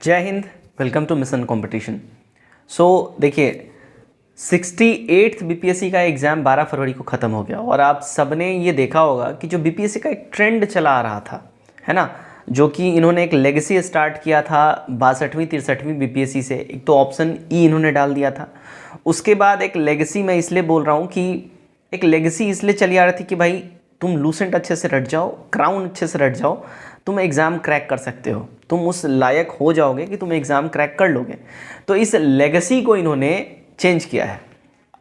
जय Hind. Welcome to mission competition. देखिए 68th BPSC का एग्ज़ाम 12 फरवरी को ख़त्म हो गया और आप सबने ये देखा होगा कि जो बीपीएससी का एक ट्रेंड चला आ रहा था, है ना, जो कि इन्होंने एक लेगेसी स्टार्ट किया था 62वीं 63वीं बीपीएससी से। एक तो ऑप्शन ई इन्होंने डाल दिया था, उसके बाद एक लेगेसी, मैं इसलिए बोल रहा हूँ कि एक लेगेसी इसलिए चली आ रही थी कि भाई तुम लूसेंट अच्छे से रट जाओ, क्राउन अच्छे से रट जाओ, तुम एग्ज़ाम क्रैक कर सकते हो, तुम उस लायक हो जाओगे कि तुम एग्ज़ाम क्रैक कर लोगे। तो इस लेगेसी को इन्होंने चेंज किया है।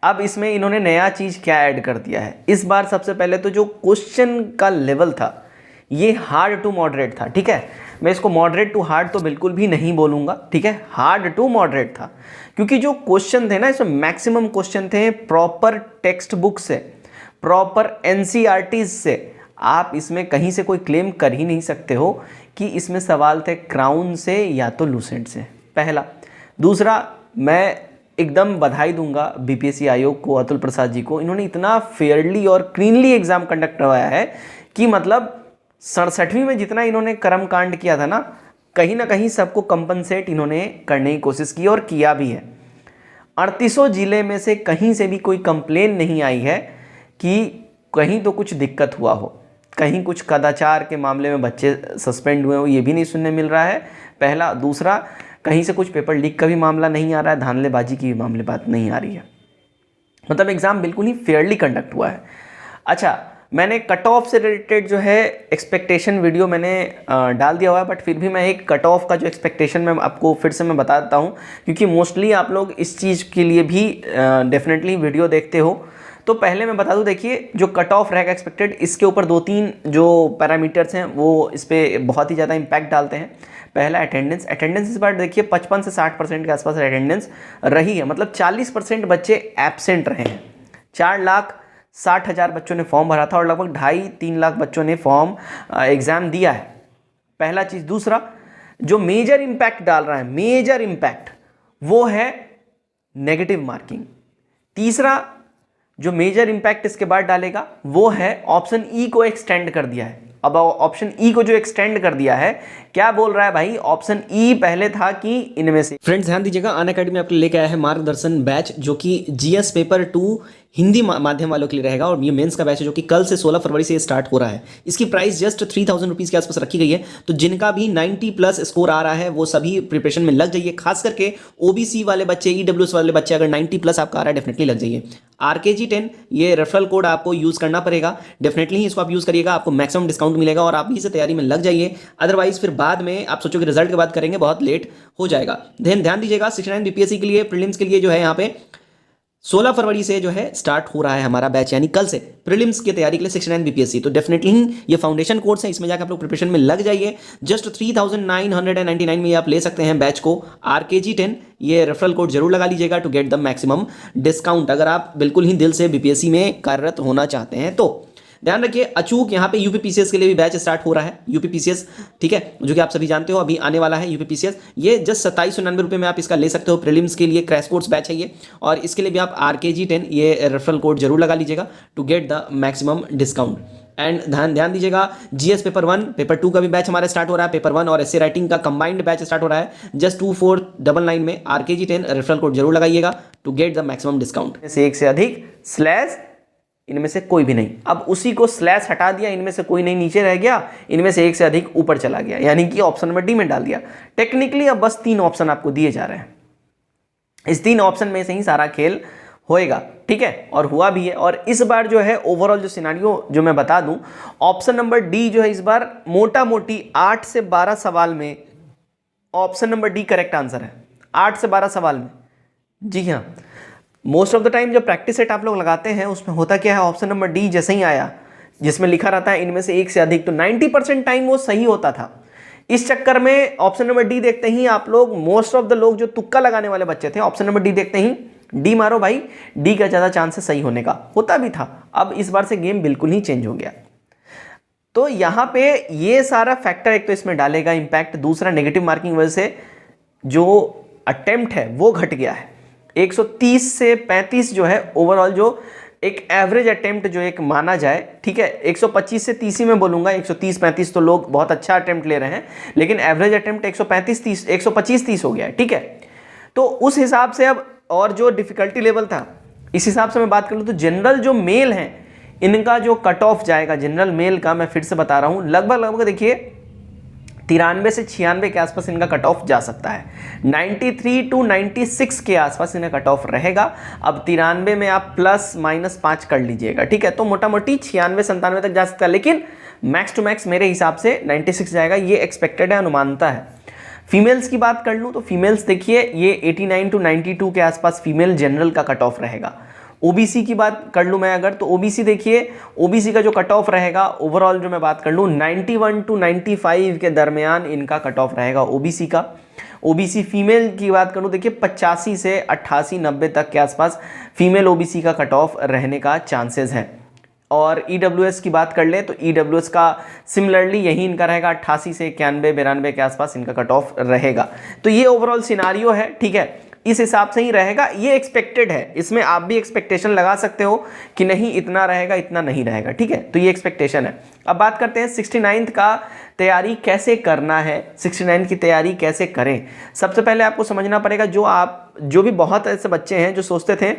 अब इसमें इन्होंने नया चीज़ क्या ऐड कर दिया है इस बार? सबसे पहले तो जो क्वेश्चन का लेवल था ये हार्ड टू मॉडरेट था। ठीक है, मैं इसको मॉडरेट टू हार्ड तो बिल्कुल भी नहीं बोलूँगा, ठीक है, हार्ड टू मॉडरेट था, क्योंकि जो क्वेश्चन थे ना इसमें मैक्सिमम क्वेश्चन थे प्रॉपर टेक्स्ट बुक से, प्रॉपर एनसीईआरटी से। आप इसमें कहीं से कोई क्लेम कर ही नहीं सकते हो कि इसमें सवाल थे क्राउन से या तो लूसेंट से, पहला। दूसरा, मैं एकदम बधाई दूंगा बीपीएससी आयोग को, अतुल प्रसाद जी को, इन्होंने इतना फेयरली और क्लीनली एग्जाम कंडक्ट करवाया है कि मतलब 67वीं में जितना इन्होंने कर्म कांड किया था ना कहीं सबको कंपनसेट इन्होंने करने की कोशिश की और किया भी है। 3800 जिले में से कहीं से भी कोई कंप्लेन नहीं आई है कि कहीं तो कुछ दिक्कत हुआ हो, कहीं कुछ कदाचार के मामले में बच्चे सस्पेंड हुए हो, ये भी नहीं सुनने मिल रहा है, पहला। दूसरा, कहीं से कुछ पेपर लीक का भी मामला नहीं आ रहा है, धांधलेबाजी की भी मामले बात नहीं आ रही है। मतलब एग्ज़ाम बिल्कुल ही फेयरली कंडक्ट हुआ है। अच्छा, मैंने कट ऑफ से रिलेटेड जो है एक्सपेक्टेशन वीडियो मैंने डाल दिया हुआ है, बट फिर भी मैं एक कट ऑफ का जो एक्सपेक्टेशन मैं आपको फिर से मैं बता देता हूँ, क्योंकि मोस्टली आप लोग इस चीज़ के लिए भी डेफिनेटली वीडियो देखते हो। तो पहले मैं बता दूं, देखिए जो कट ऑफ रहेगा एक्सपेक्टेड, इसके ऊपर 2-3 जो पैरामीटर्स हैं वो इस पर बहुत ही ज़्यादा इम्पैक्ट डालते हैं। पहला अटेंडेंस। अटेंडेंस इस बार देखिए 55 से 60% के आसपास अटेंडेंस रही है, मतलब 40% बच्चे एब्सेंट रहे हैं। 4,60,000 बच्चों ने फॉर्म भरा था और लगभग 2.5-3 लाख बच्चों ने फॉर्म एग्ज़ाम दिया है, पहला चीज़। दूसरा, जो मेजर इम्पैक्ट डाल रहा है, मेजर इम्पैक्ट, वो है नेगेटिव मार्किंग। तीसरा, जो मेजर इम्पैक्ट इसके बाद डालेगा वो है ऑप्शन ई को एक्सटेंड कर दिया है। अब ऑप्शन ई को जो एक्सटेंड कर दिया है, क्या बोल रहा है भाई? ऑप्शन ई पहले था कि इनमें से, फ्रेंड्स ध्यान दीजिएगा, अनअकैडमी आपके लेके आया है मार्गदर्शन बैच, जो कि जीएस पेपर 2 हिंदी माध्यम वालों के लिए रहेगा, और ये मेंस का बैच है जो कि कल से 16 फरवरी से स्टार्ट हो रहा है। इसकी प्राइस जस्ट 3000 रुपीज़ के आसपास रखी गई है। तो जिनका भी 90+ स्कोर आ रहा है वो सभी प्रिपरेशन में लग जाइए, खास करके ओबीसी वाले बच्चे, ईडब्ल्यूएस वाले बच्चे, अगर 90+ आपका आ रहा है डेफिनेटली लग जाइए। आरकेजी 10 ये रेफरल कोड आपको यूज़ करना पड़ेगा, डेफिनेटली ही इसको आप यूज़ करिएगा, आपको मैक्सिमम डिस्काउंट मिलेगा और आप भी इसे तैयारी में लग जाइए। अदरवाइज फिर बाद में आप सोचोगे रिजल्ट के बाद करेंगे, बहुत लेट हो जाएगा। ध्यान दीजिएगा, 69 बीपीएससी के लिए, प्रीलिम्स के लिए जो है यहाँ पे 16 फरवरी से जो है स्टार्ट हो रहा है हमारा बैच, यानी कल से प्रीलिम्स की तैयारी के लिए 69 बीपीएससी। तो डेफिनेटली ये फाउंडेशन कोर्स है, इसमें जाकर आप लोग प्रिपरेशन में लग जाइए। जस्ट 3999 में ये आप ले सकते हैं बैच को। आरकेजी 10 ये रेफरल कोड जरूर लगा लीजिएगा to get the maximum discount, अगर आप बिल्कुल ही दिल से बीपीएससी में कार्यरत होना चाहते हैं तो। ध्यान रखिए, अचूक यहाँ पे यूपीपीसीएस के लिए भी बैच स्टार्ट हो रहा है, यूपीपीसीएस, ठीक है, जो कि आप सभी जानते हो अभी आने वाला है यूपीपीसीएस। ये जस्ट 2799 रुपये में आप इसका ले सकते हो। प्रीलिम्स के लिए क्रैश कोर्स बैच है ये, और इसके लिए भी आप आरकेजी 10 ये रेफरल कोड जरूर लगा लीजिएगा to get the maximum discount. And ध्यान दीजिएगा, जीएस पेपर 1 पेपर 2 का भी बैच हमारा स्टार्ट हो रहा है। पेपर 1 और एसए राइटिंग का कंबाइंड बैच स्टार्ट हो रहा है जस्ट 2499 में। आरकेजी 10 रेफरल कोड जरूर लगाइएगा to get the maximum discount. से एक से अधिक स्लैश, इनमें से कोई भी नहीं। अब उसी को स्लैश हटा दिया, इनमें से कोई नहीं नीचे रह गया, इनमें से एक से अधिक ऊपर चला गया, यानी कि ऑप्शन नंबर डी में डाल दिया। टेक्निकली अब बस 3 ऑप्शन आपको दिए जा रहे हैं, इस 3 ऑप्शन में से ही सारा खेल होएगा, ठीक है, और हुआ भी है। और इस बार जो है ओवरऑल जो सिनारियो जो मैं बता दूं, ऑप्शन नंबर डी जो है इस बार मोटा मोटी 8 से 12 सवाल में option number D correct answer है। 8 से 12 सवाल में, जी हाँ। मोस्ट ऑफ द टाइम जब प्रैक्टिस सेट आप लोग लगाते हैं उसमें होता क्या है, ऑप्शन नंबर डी जैसे ही आया जिसमें लिखा रहता है इनमें से एक से अधिक, तो 90% टाइम वो सही होता था। इस चक्कर में ऑप्शन नंबर डी देखते ही आप लोग, मोस्ट ऑफ द लोग जो तुक्का लगाने वाले बच्चे थे, ऑप्शन नंबर डी देखते ही डी मारो भाई, डी का ज़्यादा चांस है सही होने का, होता भी था। अब इस बार से गेम बिल्कुल ही चेंज हो गया। तो यहाँ पे ये सारा फैक्टर एक तो इसमें डालेगा इम्पैक्ट। दूसरा, नेगेटिव मार्किंग वजह से जो अटेम्प्ट है वो घट गया है, 130 से 35 जो है ओवरऑल जो एक एवरेज अटेम्प्ट जो एक माना जाए, ठीक है, 125 से 30 ही मैं बोलूँगा, 130-35 तो लोग बहुत अच्छा अटेम्प्ट ले रहे हैं, लेकिन एवरेज अटेम्प्ट 135-30 125-30 हो गया है, ठीक है। तो उस हिसाब से अब और जो डिफिकल्टी लेवल था इस हिसाब से मैं बात करूँ तो जनरल जो मेल हैं इनका जो कट ऑफ जाएगा जनरल मेल का, मैं फिर से बता रहा हूँ, लगभग देखिए 93 से 96 के आसपास इनका कट ऑफ जा सकता है। 93 टू 96 के आसपास इनका कट ऑफ रहेगा। अब 93 में आप +-5 कर लीजिएगा, ठीक है, तो मोटा मोटी 96-97 तक जा सकता है, लेकिन मैक्स टू मैक्स मेरे हिसाब से 96 जाएगा, ये एक्सपेक्टेड है, अनुमानता है। फीमेल्स की बात कर लूँ तो फीमेल्स देखिए ये 89 टू 92 के आसपास फीमेल जनरल का कट ऑफ रहेगा। ओबीसी की बात कर लूँ मैं अगर, तो ओबीसी देखिए, ओबीसी का जो कट ऑफ रहेगा ओवरऑल जो मैं बात कर लूँ 91 टू 95 के दरमियान इनका कट ऑफ रहेगा ओबीसी का। ओबीसी फीमेल की बात करूँ देखिए 85 से 88-90 तक के आसपास फीमेल ओबीसी का कट ऑफ रहने का चांसेस है। और ईडब्ल्यूएस की बात कर ले तो ईडब्ल्यूएस का सिमिलरली यही इनका रहेगा 88 से 91-92 के आसपास इनका कट ऑफ रहेगा। तो ये ओवरऑल सिनारियो है, ठीक है, इस हिसाब से ही रहेगा, ये एक्सपेक्टेड है, इसमें आप भी एक्सपेक्टेशन लगा सकते हो कि नहीं इतना रहेगा इतना नहीं रहेगा, ठीक है, तो ये एक्सपेक्टेशन है। अब बात करते हैं 69th का तैयारी कैसे करना है, 69 की तैयारी कैसे करें। सबसे पहले आपको समझना पड़ेगा जो भी बहुत ऐसे बच्चे हैं जो सोचते थे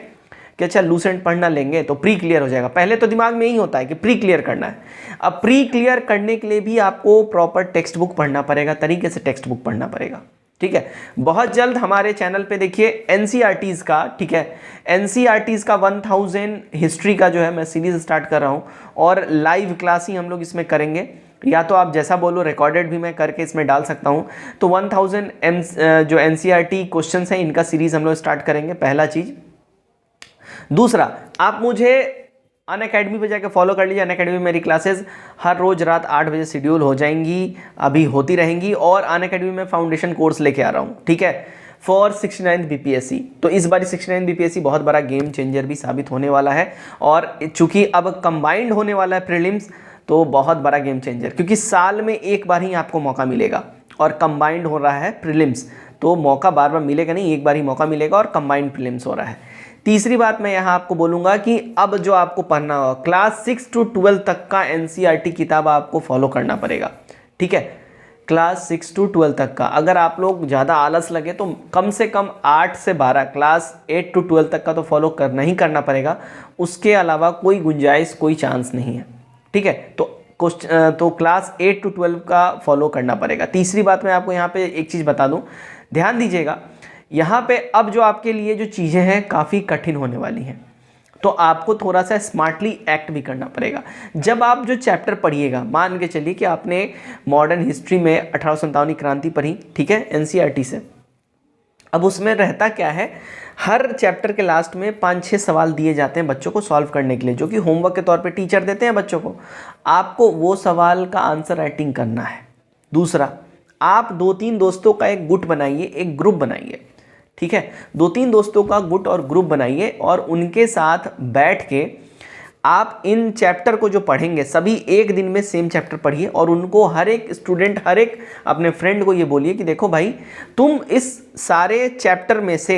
कि अच्छा लूसेंट पढ़ना लेंगे तो प्री क्लियर हो जाएगा, पहले तो दिमाग में यही होता है कि प्री क्लियर करना है। अब प्री क्लियर करने के लिए भी आपको प्रॉपर टेक्स्ट बुक पढ़ना पड़ेगा, तरीके से टेक्स्ट बुक पढ़ना पड़ेगा, ठीक है। बहुत जल्द हमारे चैनल पे देखिए एनसीईआरटीज़ का, ठीक है, एनसीईआरटीज़ का 1000 हिस्ट्री का जो है मैं सीरीज स्टार्ट कर रहा हूँ और लाइव क्लास ही हम लोग इसमें करेंगे, या तो आप जैसा बोलो रिकॉर्डेड भी मैं करके इसमें डाल सकता हूँ। तो 1000 जो एनसीईआरटी क्वेश्चंस हैं इनका सीरीज हम लोग स्टार्ट करेंगे, पहला चीज़। दूसरा, आप मुझे अनअकैडमी पे जाके फॉलो कर लीजिए। अनअकैडमी मेरी क्लासेस हर रोज रात 8 बजे शेड्यूल हो जाएंगी, अभी होती रहेंगी, और अनअकैडमी में फाउंडेशन कोर्स लेके आ रहा हूँ, ठीक है, फॉर 69 बीपीएससी। तो इस बार 69 बीपीएससी बहुत बड़ा गेम चेंजर भी साबित होने वाला है, और चूंकि अब कंबाइंड होने वाला है प्रीलिम्स, तो बहुत बड़ा गेम चेंजर, क्योंकि साल में एक बार ही आपको मौका मिलेगा और कंबाइंड हो रहा है प्रीलिम्स, तो मौका बार बार मिलेगा नहीं, एक बार ही मौका मिलेगा और कंबाइंड प्रीलिम्स हो रहा है। तीसरी बात मैं यहाँ आपको बोलूँगा कि अब जो आपको पढ़ना होगा क्लास 6 टू 12 तक का एनसीईआरटी किताब आपको फॉलो करना पड़ेगा, ठीक है, क्लास 6 टू 12 तक का। अगर आप लोग ज़्यादा आलस लगे तो कम से कम 8 से 12, क्लास 8 टू 12 तक का तो फॉलो करना ही करना पड़ेगा, उसके अलावा कोई गुंजाइश, कोई चांस नहीं है, ठीक है। तो क्लास 8 टू 12 का फॉलो करना पड़ेगा। तीसरी बात मैं आपको यहाँ पे एक चीज़ बता दूँ, ध्यान दीजिएगा, यहाँ पे अब जो आपके लिए जो चीज़ें हैं काफ़ी कठिन होने वाली हैं, तो आपको थोड़ा सा स्मार्टली एक्ट भी करना पड़ेगा। जब आप जो चैप्टर पढ़िएगा, मान के चलिए कि आपने मॉडर्न हिस्ट्री में 1857 क्रांति पढ़ी, ठीक है, एनसीईआरटी से। अब उसमें रहता क्या है, हर चैप्टर के लास्ट में 5-6 सवाल दिए जाते हैं बच्चों को सॉल्व करने के लिए, जो कि होमवर्क के तौर पे टीचर देते हैं बच्चों को। आपको वो सवाल का आंसर राइटिंग करना है। दूसरा, आप 2-3 दोस्तों का एक गुट बनाइए, एक ग्रुप बनाइए, ठीक है, 2-3 दोस्तों का गुट और ग्रुप बनाइए और उनके साथ बैठ के आप इन चैप्टर को जो पढ़ेंगे सभी एक दिन में सेम चैप्टर पढ़िए, और उनको हर एक स्टूडेंट, हर एक अपने फ्रेंड को ये बोलिए कि देखो भाई, तुम इस सारे चैप्टर में से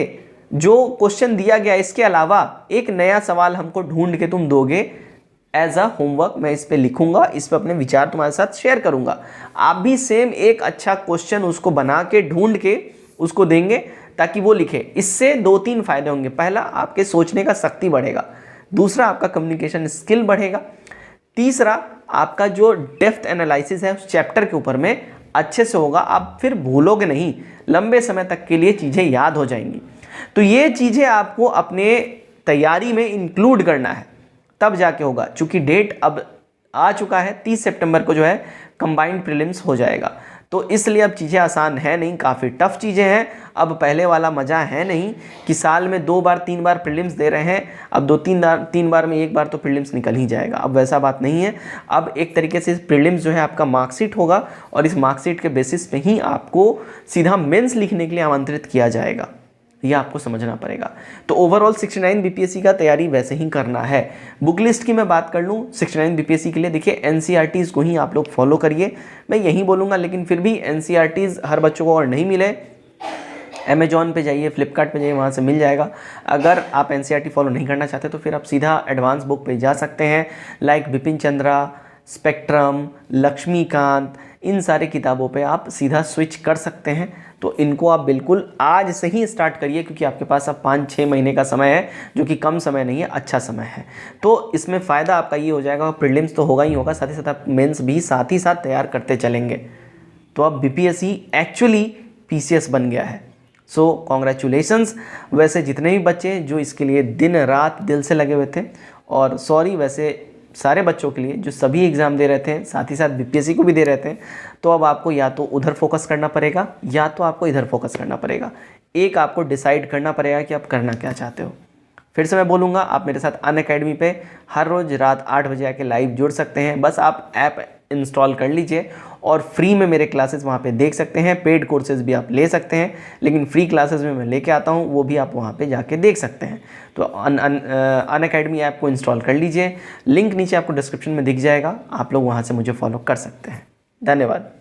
जो क्वेश्चन दिया गया इसके अलावा एक नया सवाल हमको ढूंढ के तुम दोगे एज अ होमवर्क, मैं इस पे लिखूंगा, इस पे अपने विचार तुम्हारे साथ शेयर करूंगा। आप भी सेम एक अच्छा क्वेश्चन उसको बना के ढूंढ के उसको देंगे ताकि वो लिखे। इससे 2-3 फायदे होंगे। पहला, आपके सोचने का शक्ति बढ़ेगा। दूसरा, आपका कम्युनिकेशन स्किल बढ़ेगा। तीसरा, आपका जो डेप्थ एनालिसिस है उस चैप्टर के ऊपर में अच्छे से होगा, आप फिर भूलोगे नहीं, लंबे समय तक के लिए चीज़ें याद हो जाएंगी। तो ये चीज़ें आपको अपने तैयारी में इंक्लूड करना है, तब जाके होगा। चूँकि डेट अब आ चुका है, 30 सितंबर को जो है कंबाइंड प्रीलिम्स हो जाएगा, तो इसलिए अब चीज़ें आसान है नहीं, काफ़ी टफ चीज़ें हैं। अब पहले वाला मज़ा है नहीं कि साल में 2 बार 3 बार प्रीलिम्स दे रहे हैं, अब 2-3 बार में एक बार तो प्रीलिम्स निकल ही जाएगा। अब वैसा बात नहीं है। अब एक तरीके से प्रीलिम्स जो है आपका मार्कशीट होगा, और इस मार्कशीट के बेसिस पे ही आपको सीधा मेंस लिखने के लिए आमंत्रित किया जाएगा, ये आपको समझना पड़ेगा। तो ओवरऑल 69 बीपीएससी का तैयारी वैसे ही करना है। बुक लिस्ट की मैं बात कर लूँ 69 बीपीएससी के लिए, देखिए एनसीईआरटीज़ को ही आप लोग फॉलो करिए, मैं यही बोलूँगा। लेकिन फिर भी एनसीईआरटीज़ हर बच्चों को और नहीं मिले अमेजॉन पे जाइए, फ्लिपकार्ट पे जाइए, वहाँ से मिल जाएगा। अगर आप एनसीईआरटी फॉलो नहीं करना चाहते तो फिर आप सीधा एडवांस बुक पे जा सकते हैं, लाइक बिपिन चंद्रा, स्पेक्ट्रम, लक्ष्मीकांत, इन सारे किताबों पे आप सीधा स्विच कर सकते हैं। तो इनको आप बिल्कुल आज से ही स्टार्ट करिए, क्योंकि आपके पास अब 5-6 महीने का समय है, जो कि कम समय नहीं है, अच्छा समय है। तो इसमें फ़ायदा आपका ये हो जाएगा, प्रीलिम्स तो होगा ही होगा, साथ ही साथ आप मेंस भी साथ ही साथ तैयार करते चलेंगे। तो अब बीपीएससी एक्चुअली पीसीएस बन गया है। सो कॉन्ग्रेचुलेशंस वैसे जितने भी बच्चे जो इसके लिए दिन रात दिल से लगे हुए थे, और सॉरी वैसे सारे बच्चों के लिए जो सभी एग्ज़ाम दे रहे थे, साथ ही साथ बीपीएससी को भी दे रहे थे। तो अब आपको या तो उधर फोकस करना पड़ेगा या तो आपको इधर फोकस करना पड़ेगा। एक आपको डिसाइड करना पड़ेगा कि आप करना क्या चाहते हो। फिर से मैं बोलूँगा, आप मेरे साथ अनअकैडमी पे हर रोज़ रात 8 बजे आके लाइव जुड़ सकते हैं। बस आप ऐप इंस्टॉल कर लीजिए और फ्री में मेरे क्लासेस वहाँ पे देख सकते हैं। पेड कोर्सेज भी आप ले सकते हैं, लेकिन फ्री क्लासेस में मैं लेके आता हूँ, वो भी आप वहाँ पे जाके देख सकते हैं। तो अनअकैडमी ऐप को इंस्टॉल कर लीजिए, लिंक नीचे आपको डिस्क्रिप्शन में दिख जाएगा, आप लोग वहाँ से मुझे फॉलो कर सकते हैं। धन्यवाद।